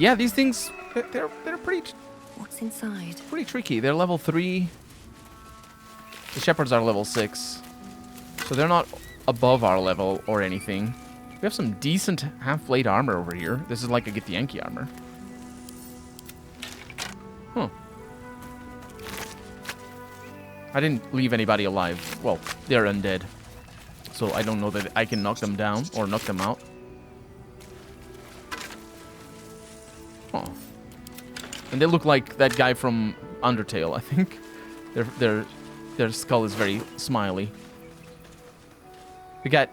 Yeah, these things, they're pretty What's inside? pretty tricky. They're level 3. The shepherds are level 6. So they're not above our level or anything. We have some decent half-blade armor over here. This is like a Githyanki armor. Huh. I didn't leave anybody alive. Well, they're undead. So I don't know that I can knock them down or knock them out. Oh. And they look like that guy from Undertale, I think. Their skull is very smiley. We got...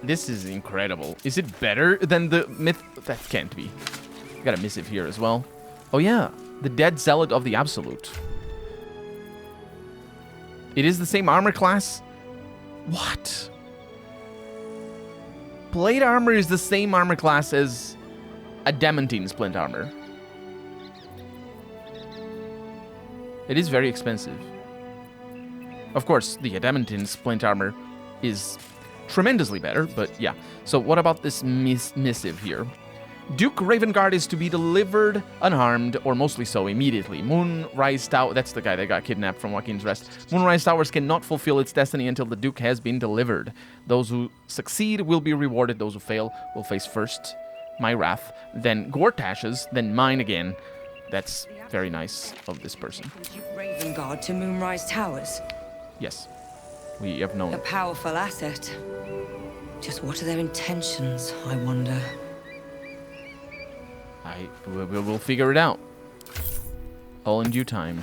This is incredible. Is it better than the myth? That can't be. We got a missive here as well. Oh yeah, the Dead Zealot of the Absolute. It is the same armor class? What? Plate armor is the same armor class as adamantine splint armor. It is very expensive. Of course, the adamantine splint armor is tremendously better, but yeah. So what about this missive here? Duke Ravengard is to be delivered unharmed, or mostly so, immediately. Moonrise Tower... That's the guy that got kidnapped from Joaquin's Rest. Moonrise Towers cannot fulfill its destiny until the Duke has been delivered. Those who succeed will be rewarded. Those who fail will face first my wrath, then Gortash's, then mine again. That's very nice of this person. Duke Ravengard to Moonrise Towers. Yes. We have known. A powerful asset. Just what are their intentions, I wonder? We'll figure it out. All in due time.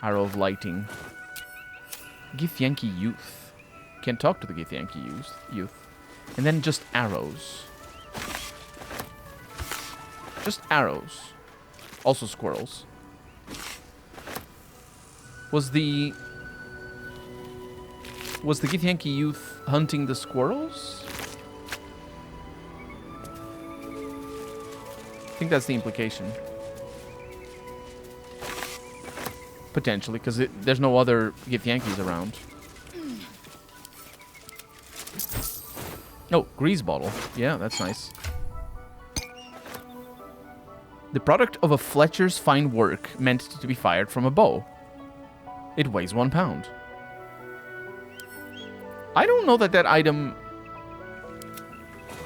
Arrow of Lighting. Githyanki Youth. Can't talk to the Githyanki youth. And then just arrows. Just arrows. Also squirrels. Was the Githyanki youth hunting the squirrels? I think that's the implication. Potentially, because there's no other Githyankis around. Oh, grease bottle. Yeah, that's nice. The product of a Fletcher's fine work meant to be fired from a bow. It weighs 1 pound. I don't know that that item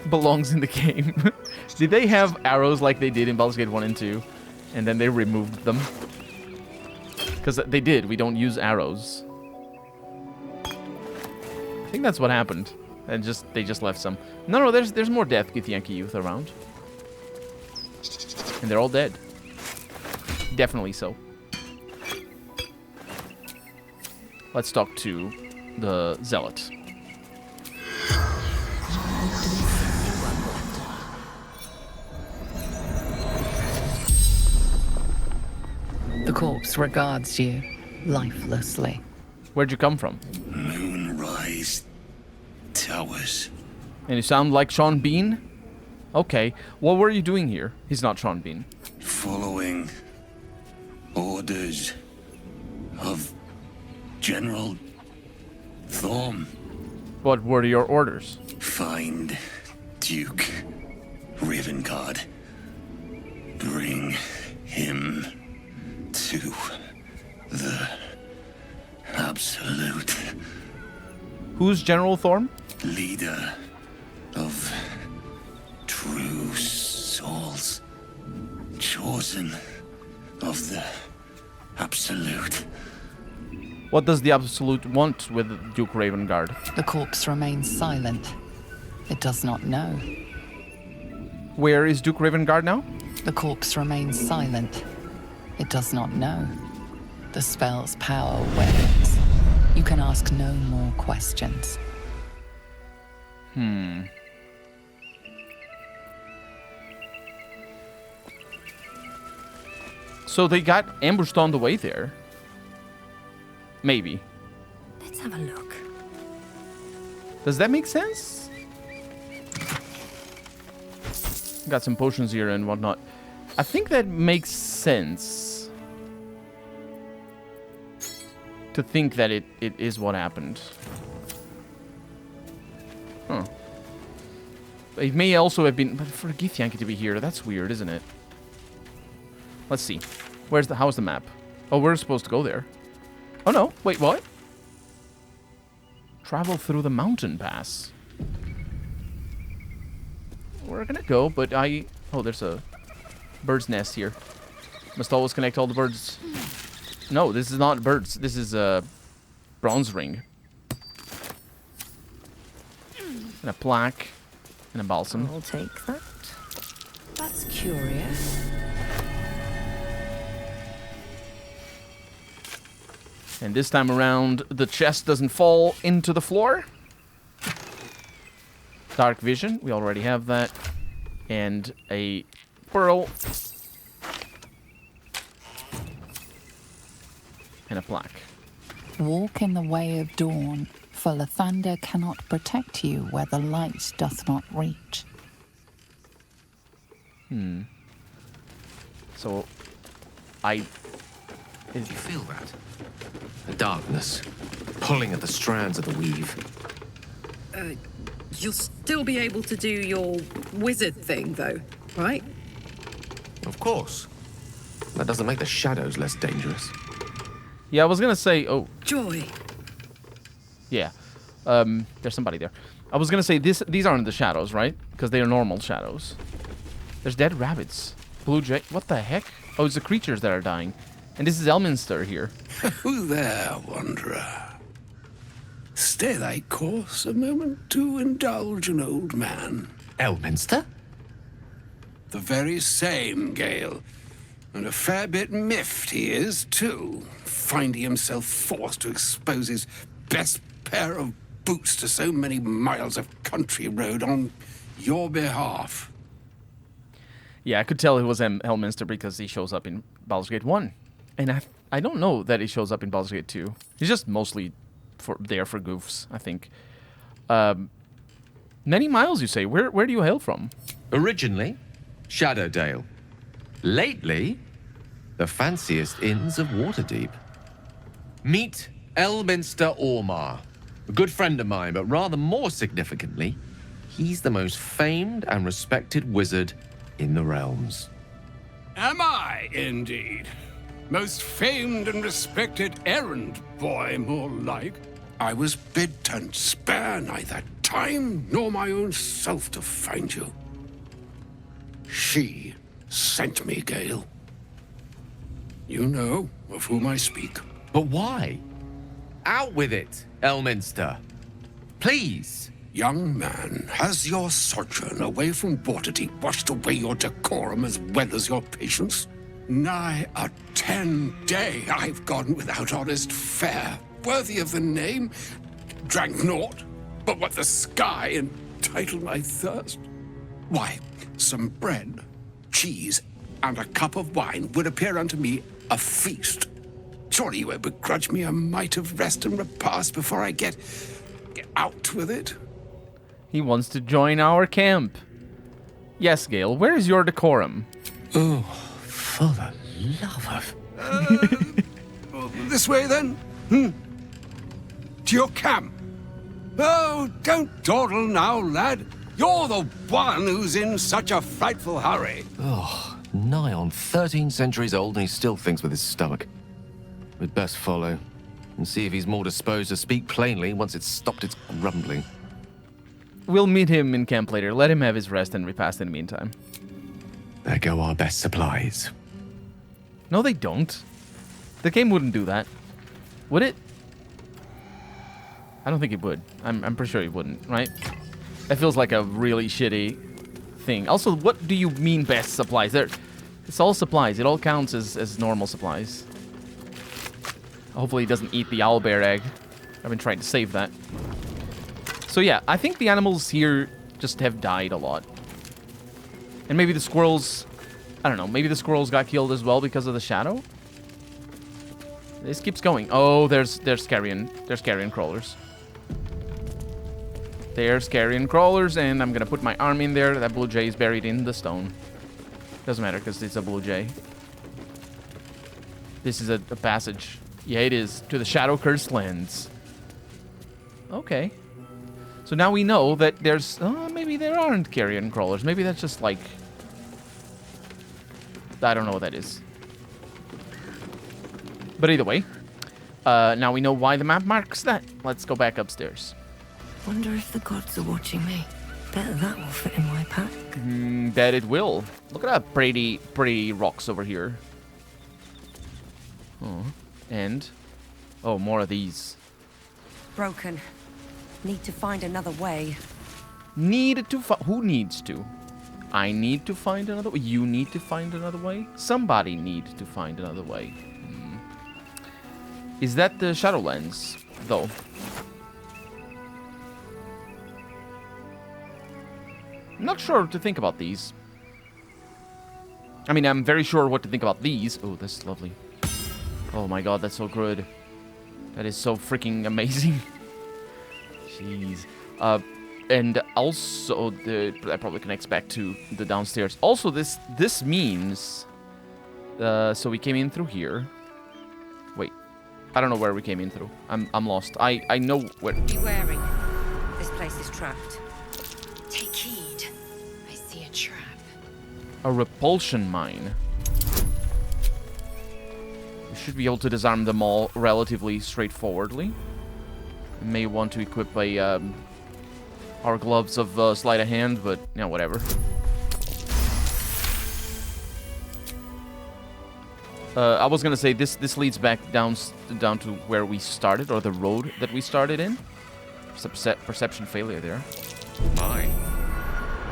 belongs in the game. Did they have arrows like they did in Baldur's Gate 1 and 2? And then they removed them? Because they did. We don't use arrows. I think that's what happened. And they just left some. No, there's more Death Githyanki youth around. And they're all dead. Definitely so. Let's talk to the Zealot. The corpse regards you lifelessly. Where'd you come from? Moonrise Towers. And you sound like Sean Bean? Okay. What were you doing here? He's not Sean Bean. Following orders of General Thorm. What were your orders? Find Duke Ravengard. Bring him to the Absolute. Who's General Thorm? Leader of true souls. Chosen of the Absolute. What does the Absolute want with Duke Ravengard? The corpse remains silent. It does not know. Where is Duke Ravengard now? The corpse remains silent. It does not know. The spell's power wanes. You can ask no more questions. So they got ambushed on the way there. Maybe. Let's have a look. Does that make sense? Got some potions here and whatnot. I think that makes sense. To think that it is what happened. Huh. It may also have been... But for Githyanki to be here, that's weird, isn't it? Let's see. How's the map? Oh, we're supposed to go there. Oh, no. Wait, what? Travel through the mountain pass. We're gonna go, but Oh, there's a bird's nest here. Must always connect all the birds. No, this is not birds. This is a bronze ring. And a plaque. And a balsam. I'll take that. That's curious. And this time around, the chest doesn't fall into the floor. Dark vision. We already have that. And a pearl. And a plaque. Walk in the way of dawn, for Lathander cannot protect you where the light doth not reach. So, You feel that? The darkness, pulling at the strands of the weave. You'll still be able to do your wizard thing, though, right? Of course. That doesn't make the shadows less dangerous. yeah, I was gonna say... Oh, Joy. yeah. There's somebody there. I was gonna say, these aren't the shadows, right? Because they are normal shadows. There's dead rabbits. Blue jay... What the heck? Oh, it's the creatures that are dying. And this is Elminster here. Who there, wanderer? Stay thy course a moment to indulge an old man. Elminster? The very same, Gale. And a fair bit miffed he is, too, finding himself forced to expose his best pair of boots to so many miles of country road on your behalf. Yeah, I could tell it was Elminster because he shows up in Baldur's Gate 1. And I don't know that he shows up in Baldur's Gate 2. He's just mostly there for goofs, I think. Many miles, you say. Where do you hail from? Originally, Shadowdale. Lately, the fanciest inns of Waterdeep. Meet Elminster Ormar, a good friend of mine, but rather more significantly, he's the most famed and respected wizard in the realms. Am I, indeed? Most famed and respected errand boy, more like. I was bid to spare neither time nor my own self to find you. She sent me, Gale. You know of whom I speak. But why? Out with it, Elminster. Please. Young man, has your sojourn away from Waterdeep washed away your decorum as well as your patience? Nigh a 10-day I've gone without honest fare, worthy of the name. Drank naught, but what the sky entitled my thirst. Why, some bread, cheese, and a cup of wine would appear unto me a feast. Surely you would begrudge me a mite of rest and repast before I get out with it? He wants to join our camp. Yes, Gale, where is your decorum? Oh, for the love of... This way, then? To your camp? Oh, don't dawdle now, lad. You're the one who's in such a frightful hurry. Oh, nigh on 13 centuries old and he still thinks with his stomach. We'd best follow and see if he's more disposed to speak plainly once it's stopped its grumbling. We'll meet him in camp later. Let him have his rest and repast in the meantime. There go our best supplies. No, they don't. The game wouldn't do that. Would it? I don't think it would. I'm pretty sure it wouldn't, right? That feels like a really shitty thing. Also, what do you mean best supplies? It's all supplies. It all counts as normal supplies. Hopefully he doesn't eat the owlbear egg. I've been trying to save that. So yeah, I think the animals here just have died a lot. And maybe the squirrels... I don't know. Maybe the squirrels got killed as well because of the shadow? This keeps going. Oh, there's carrion crawlers. There's carrion crawlers, and I'm gonna put my arm in there. That blue jay is buried in the stone. Doesn't matter, because it's a blue jay. This is a passage. Yeah, it is. To the Shadow-Cursed Lands. Okay. So now we know that there's... maybe maybe there aren't carrion crawlers. Maybe that's just like... I don't know what that is. But either way, now we know why the map marks that. Let's go back upstairs. Wonder if the gods are watching me. Bet that will fit in my pack. Bet it will. Look at that pretty rocks over here. Oh, and... Oh, more of these. Broken. Need to find another way. Need to who needs to? I need to find another way. You need to find another way. Somebody needs to find another way. Is that the Shadowlands, though? I'm not sure what to think about these. I mean, I'm very sure what to think about these. Oh, that's lovely. Oh my god, that's so good. That is so freaking amazing. Jeez. And also, that probably connects back to the downstairs. Also, this means... so we came in through here. Wait. I don't know where we came in through. I'm lost. I know where... Be wary. This place is trapped. Take heed. I see a trap. A repulsion mine. We should be able to disarm them all relatively straightforwardly. We may want to equip a... our gloves of sleight of hand, but, you know, whatever. I was gonna say, this leads back down to where we started, or the road that we started in. Perception failure there. My.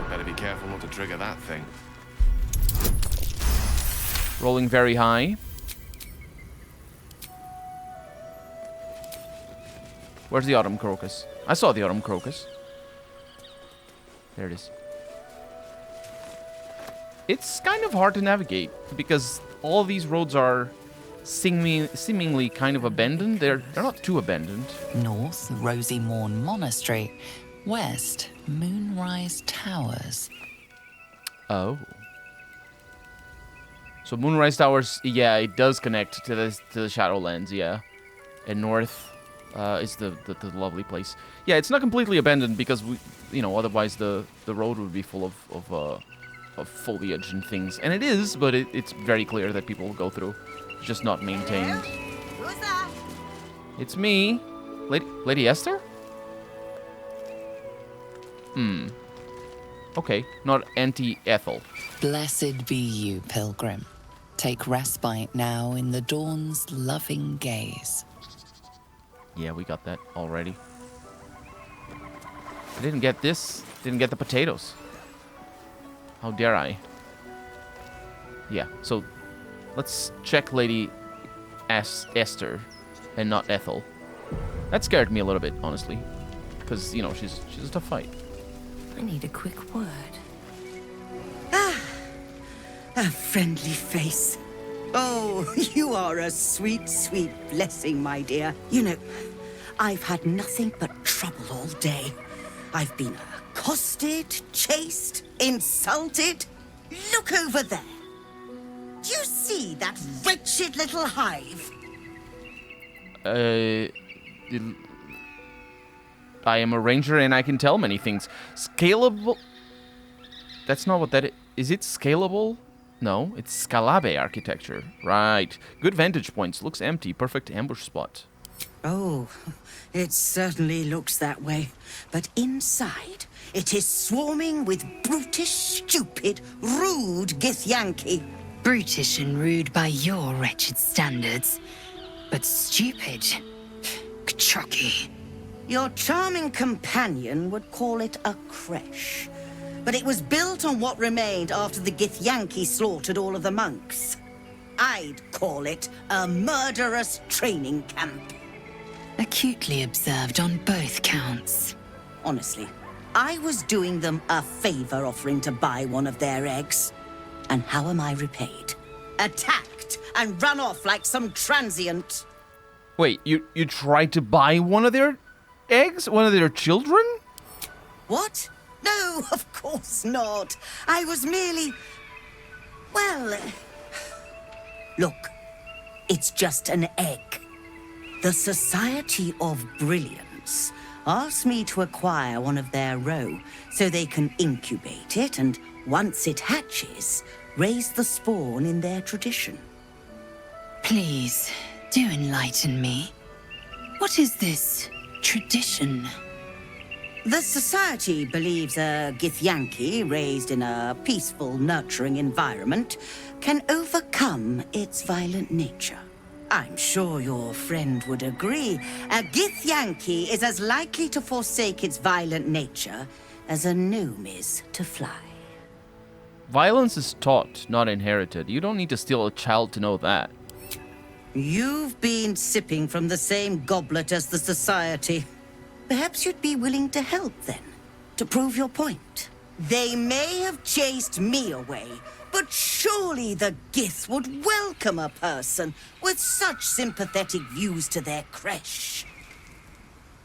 Better be careful not to trigger that thing. Rolling very high. Where's the autumn crocus? I saw the autumn crocus. There it is. It's kind of hard to navigate because all these roads are seemingly kind of abandoned. They're not too abandoned. North, Rosy Morn Monastery. West, Moonrise Towers. Oh. So Moonrise Towers, yeah, it does connect to the Shadowlands, yeah. And north is the lovely place. Yeah, it's not completely abandoned because we, you know, otherwise the road would be full of foliage and things. And it is, but it's very clear that people go through. It's just not maintained. Hello? Who's that? It's me. Lady Esther? Okay, not Auntie Ethel. Blessed be you, pilgrim. Take respite now in the dawn's loving gaze. Yeah, we got that already. I didn't get this. Didn't get the potatoes. How dare I? Yeah, so let's check Lady Esther and not Ethel. That scared me a little bit, honestly. Because, you know, she's a tough fight. I need a quick word. A friendly face. Oh, you are a sweet, sweet blessing, my dear. You know, I've had nothing but trouble all day. I've been accosted, chased, insulted. Look over there. Do you see that wretched little hive? I am a ranger and I can tell many things. Scalable... That's not what that is. Is it scalable? No, it's Scalabe architecture. Right. Good vantage points. Looks empty. Perfect ambush spot. Oh, it certainly looks that way. But inside, it is swarming with brutish, stupid, rude Githyanki. Brutish and rude by your wretched standards. But stupid. Kachaki. Your charming companion would call it a creche. But it was built on what remained after the Githyanki slaughtered all of the monks. I'd call it a murderous training camp. Acutely observed on both counts. Honestly, I was doing them a favor offering to buy one of their eggs. And how am I repaid? Attacked and run off like some transient. Wait, you tried to buy one of their eggs? One of their children? What? No, of course not. I was merely... Well... Look, it's just an egg. The Society of Brilliance Ask me to acquire one of their roe so they can incubate it, and once it hatches, raise the spawn in their tradition. Please, do enlighten me. What is this tradition? The Society believes a Githyanki raised in a peaceful, nurturing environment can overcome its violent nature. I'm sure your friend would agree. A Githyanki is as likely to forsake its violent nature as a gnome is to fly. Violence is taught, not inherited. You don't need to steal a child to know that. You've been sipping from the same goblet as the Society. Perhaps you'd be willing to help then, to prove your point. They may have chased me away, but surely the Gith would welcome a person with such sympathetic views to their creche.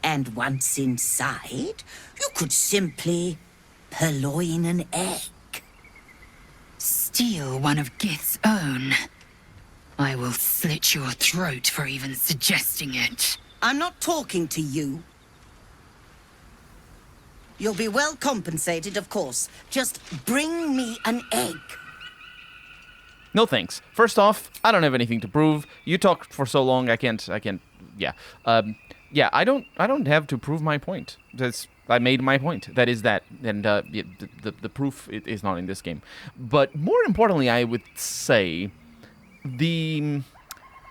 And once inside, you could simply purloin an egg. Steal one of Gith's own? I will slit your throat for even suggesting it. I'm not talking to you. You'll be well compensated, of course. Just bring me an egg. No thanks. First off, I don't have anything to prove. You talked for so long, I can't, yeah. Yeah, I don't have to prove my point. I made my point. That is that. And the proof is not in this game. But more importantly, I would say I'm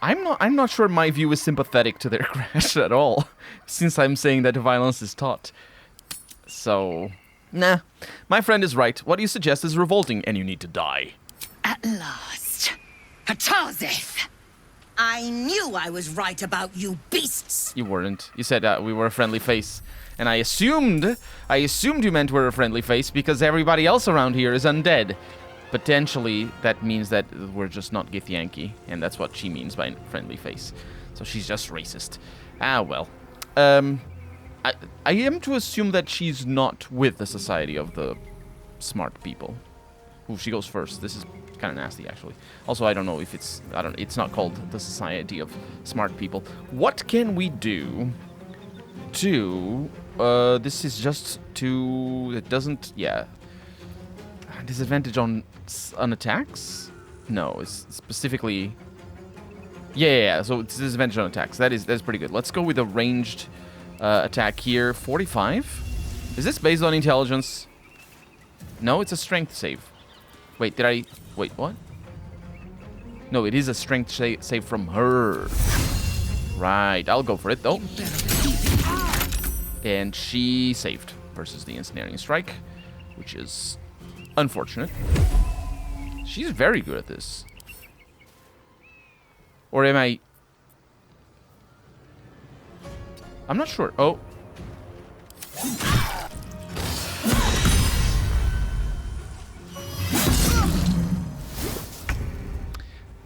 not sure my view is sympathetic to their crash at all, since I'm saying that violence is taught. So, nah. My friend is right. What you suggest is revolting, and you need to die. At last. Hatazith! I knew I was right about you beasts! You weren't. You said we were a friendly face. And I assumed you meant we're a friendly face because everybody else around here is undead. Potentially, that means that we're just not Githyanki, and that's what she means by friendly face. So she's just racist. Ah, well. I am to assume that she's not with the Society of the Smart People. Ooh, she goes first. This is kind of nasty, actually. Also, I don't know if it's not called the Society of Smart People. What can we do to... this is just to... It doesn't... Yeah. Disadvantage on attacks? No, it's specifically... Yeah, so it's disadvantage on attacks. That's pretty good. Let's go with a ranged attack here. 45? Is this based on intelligence? No, it's a strength save. Wait, wait, what? No, it is a strength save from her. Right, I'll go for it, though. And she saved versus the Ensnaring Strike, which is unfortunate. She's very good at this. Or am I... I'm not sure. Oh.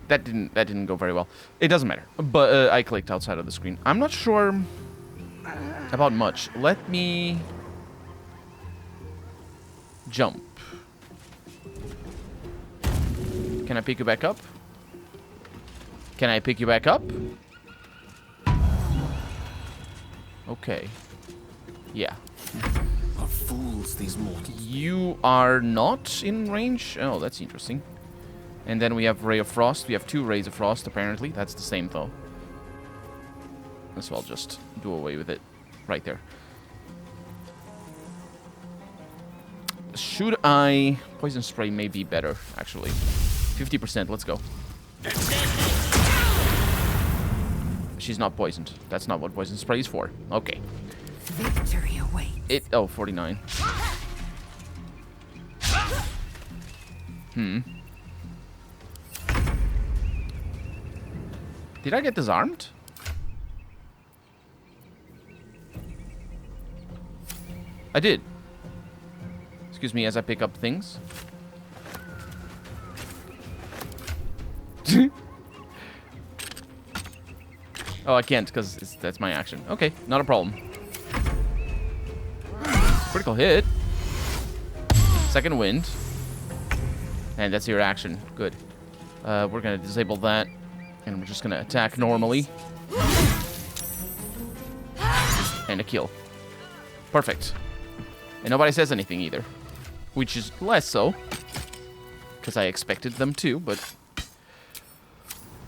That didn't go very well. It doesn't matter. But I clicked outside of the screen. I'm not sure about much. Let me jump. Can I pick you back up? Can I pick you back up? Okay. Yeah. Are fools, these mortals. You are not in range? Oh, that's interesting. And then we have Ray of Frost. We have 2 Rays of Frost, apparently. That's the same, though. So I'll just do away with it right there. Should I... Poison Spray may be better, actually. 50%, let's go. She's not poisoned. That's not what Poison Spray is for. Okay. Victory awaits. Oh, 49. Did I get disarmed? I did. Excuse me as I pick up things. Oh, I can't because that's my action. Okay, not a problem. Critical hit. Second wind. And that's your action. Good. We're going to disable that. And we're just going to attack normally. And a kill. Perfect. And nobody says anything either. Which is less so. Because I expected them to, but...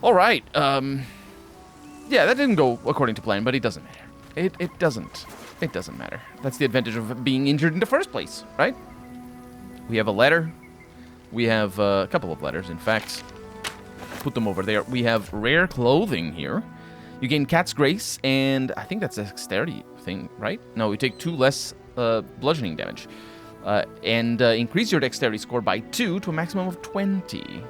Alright, yeah, that didn't go according to plan, but it doesn't matter. It doesn't matter. That's the advantage of being injured in the first place, right? We have a letter. We have a couple of letters, in fact. Put them over there. We have rare clothing here. You gain Cat's Grace, and I think that's a dexterity thing, right? No, we take 2 less bludgeoning damage. And increase your dexterity score by 2 to a maximum of 20.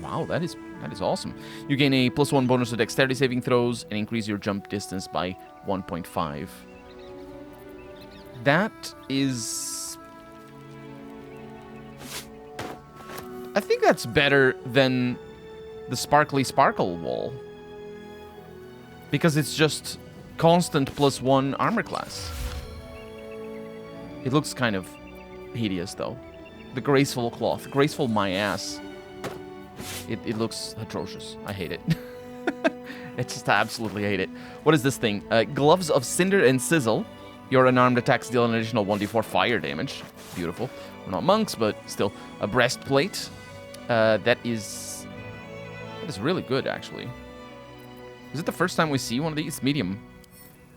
Wow, that is awesome. You gain a +1 bonus to dexterity saving throws and increase your jump distance by 1.5. That is... I think that's better than the Sparkly Sparkle wall. Because it's just constant +1 armor class. It looks kind of hideous, though. The graceful cloth. Graceful my ass. It looks atrocious. I hate it. I just absolutely hate it. What is this thing? Gloves of Cinder and Sizzle. Your unarmed attacks deal an additional 1d4 fire damage. Beautiful. We're not monks, but still. A breastplate. That is really good, actually. Is it the first time we see one of these? It's medium.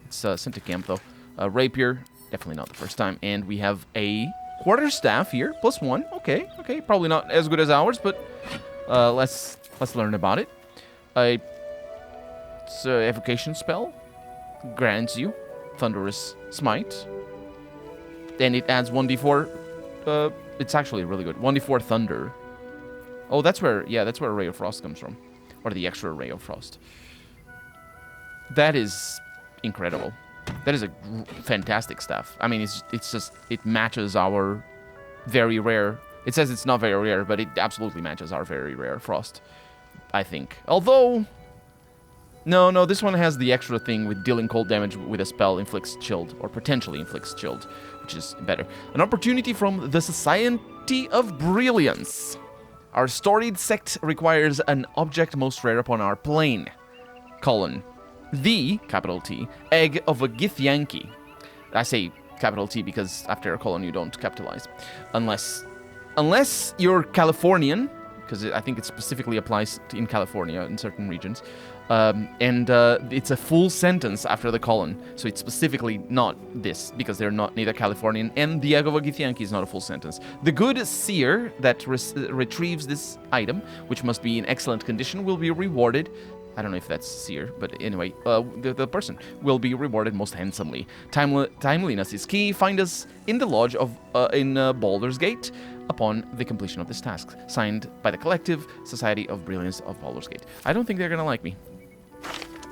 It's Cintic Camp, though. Rapier. Definitely not the first time. And we have a quarterstaff here. +1. Okay. Probably not as good as ours, but let's learn about it. It's an evocation spell. Grants you Thunderous Smite. And it adds 1d4. It's actually really good. 1d4 Thunder. Oh, that's where a Ray of Frost comes from. Or the extra Ray of Frost. That is incredible. That is a fantastic staff. I mean, it's just, it matches our very rare... It says it's not very rare, but it absolutely matches our very rare Frost, I think. Although... No, this one has the extra thing with dealing cold damage with a spell inflicts chilled, or potentially inflicts chilled, which is better. An opportunity from the Society of Brilliance. Our storied sect requires an object most rare upon our plane. : the, capital T, egg of a Githyanki. I say capital T because after a colon you don't capitalize. Unless you're Californian, because I think it specifically applies in California in certain regions. And it's a full sentence after the colon. So it's specifically not this, because they're not neither Californian, and the egg of a Githyanki is not a full sentence. The good seer that retrieves this item, which must be in excellent condition, will be rewarded. I don't know if that's seer, but anyway, the person will be rewarded most handsomely. Timeliness is key. Find us in the lodge of in Baldur's Gate upon the completion of this task. Signed by the Collective Society of Brilliance of Baldur's Gate. I don't think they're gonna like me.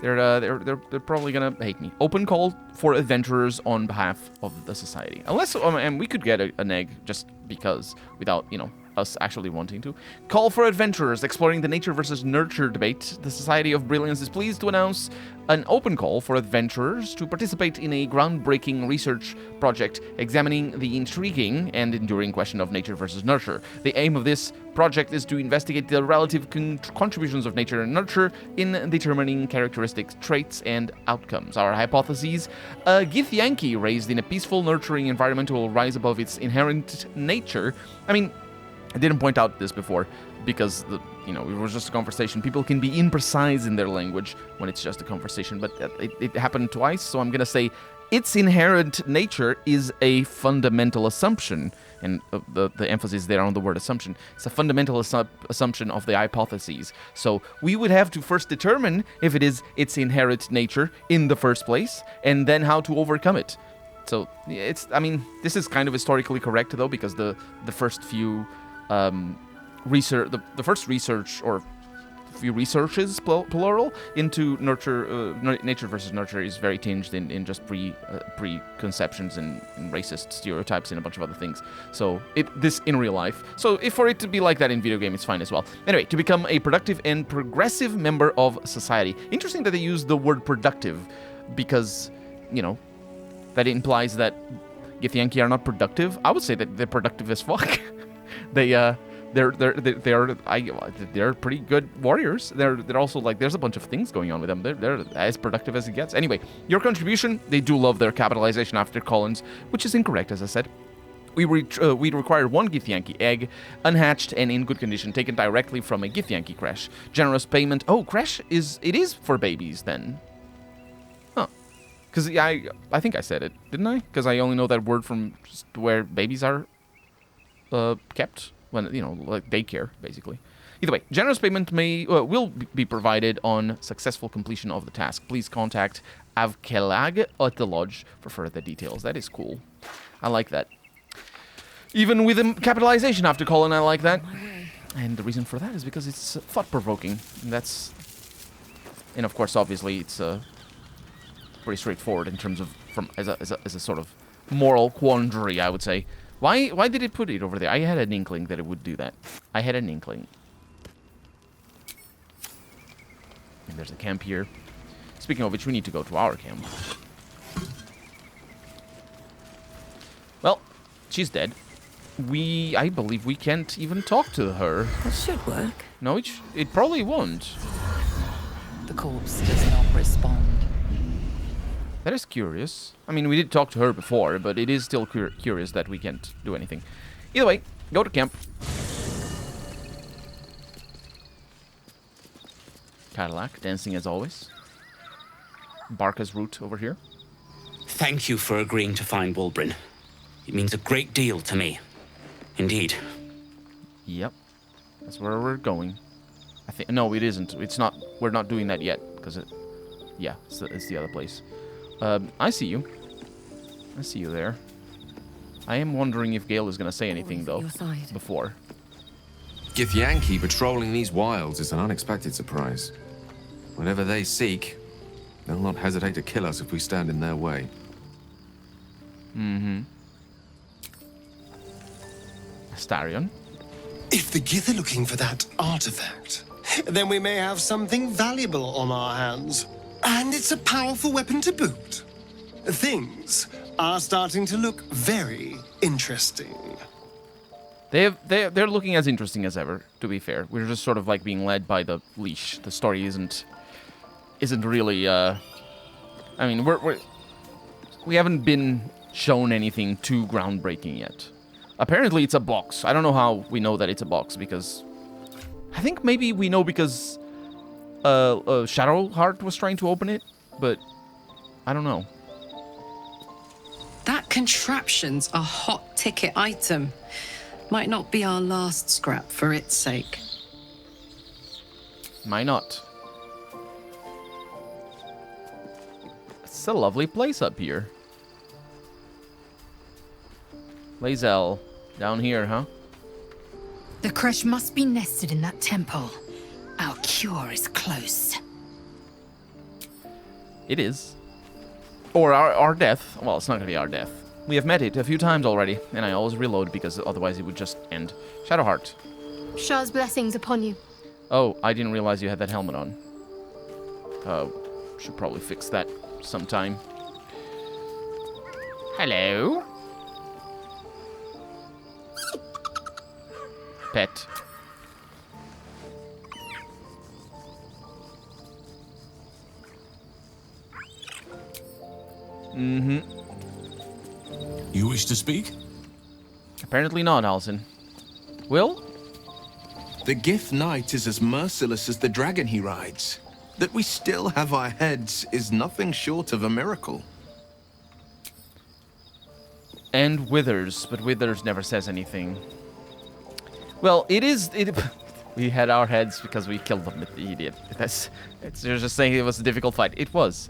They're probably gonna hate me. Open call for adventurers on behalf of the society. Unless, and we could get an egg just because, without, us actually wanting to. Call for adventurers exploring the nature versus nurture debate. The Society of Brilliance is pleased to announce an open call for adventurers to participate in a groundbreaking research project examining the intriguing and enduring question of nature versus nurture. The aim of this project is to investigate the relative contributions of nature and nurture in determining characteristics, traits, and outcomes. Our hypotheses: a Githyanki raised in a peaceful, nurturing environment will rise above its inherent nature. I mean, I didn't point out this before because it was just a conversation. People can be imprecise in their language when it's just a conversation, but it happened twice, so I'm gonna say its inherent nature is a fundamental assumption, and the emphasis there on the word assumption. It's a fundamental assumption of the hypotheses. So we would have to first determine if it is its inherent nature in the first place, and then how to overcome it. So this is kind of historically correct though, because the first few research, the first research, or few researches, plural, into nature versus nurture is very tinged in just preconceptions and racist stereotypes and a bunch of other things. So this in real life. So for it to be like that in video game, it's fine as well. Anyway, to become a productive and progressive member of society. Interesting that they use the word productive, because that implies that Githyanki are not productive. I would say that they're productive as fuck. They they're pretty good warriors. They're also like, there's a bunch of things going on with them. They're as productive as it gets. Anyway, your contribution, they do love their capitalization after colons, which is incorrect, as I said. We require 1 Githyanki egg, unhatched and in good condition, taken directly from a Githyanki crash. Generous payment. Oh, crash is for babies then. Huh. Because I think I said it, didn't I? Because I only know that word from just where babies are kept, when, you know, like daycare, basically. Either way, generous payment will be provided on successful completion of the task. Please contact Avkelag at the lodge for further details. That is cool. I like that. Even with a capitalization after colon, I like that. And the reason for that is because it's thought-provoking. And of course, obviously, it's pretty straightforward in terms of as a sort of moral quandary, I would say. Why did it put it over there? I had an inkling that it would do that. I had an inkling. And there's a camp here. Speaking of which, we need to go to our camp. Well, she's dead. I believe we can't even talk to her. That should work. No, it probably won't. The corpse does not respond. That is curious. I mean, we did talk to her before, but it is still curious that we can't do anything. Either way, go to camp. Cadillac, dancing as always. Barca's route over here. Thank you for agreeing to find Wulbrin. It means a great deal to me. Indeed. Yep. That's where we're going. I think no, it isn't. It's not. We're not doing that yet because it's the other place. I see you. I see you there. I am wondering if Gale is going to say anything though before. Githyanki patrolling these wilds is an unexpected surprise. Whatever they seek, they'll not hesitate to kill us if we stand in their way. Mm-hmm. Astarion. If the Gith are looking for that artifact, then we may have something valuable on our hands. And it's a powerful weapon to boot. Things are starting to look very interesting. They're looking as interesting as ever, to be fair. We're just sort of like being led by the leash. The story isn't really I mean, we haven't been shown anything too groundbreaking yet. Apparently it's a box. I don't know how we know that it's a box, because I think maybe we know because Shadowheart was trying to open it, but I don't know. That contraption's a hot ticket item. Might not be our last scrap for its sake. Might not. It's a lovely place up here. Lae'zel, down here, huh? The crush must be nested in that temple. Our cure is close. It is. Or our death. Well, it's not going to be our death. We have met it a few times already, and I always reload because otherwise it would just end. Shadowheart. Shah's blessings upon you. Oh, I didn't realize you had that helmet on. Should probably fix that sometime. Hello? Pet. Mm-hmm. You wish to speak? Apparently not, Alison. Will? The Gith Knight is as merciless as the dragon he rides. That we still have our heads is nothing short of a miracle. And Withers, but Withers never says anything. Well, we had our heads because we killed them, the idiot. You're just saying it was a difficult fight. It was.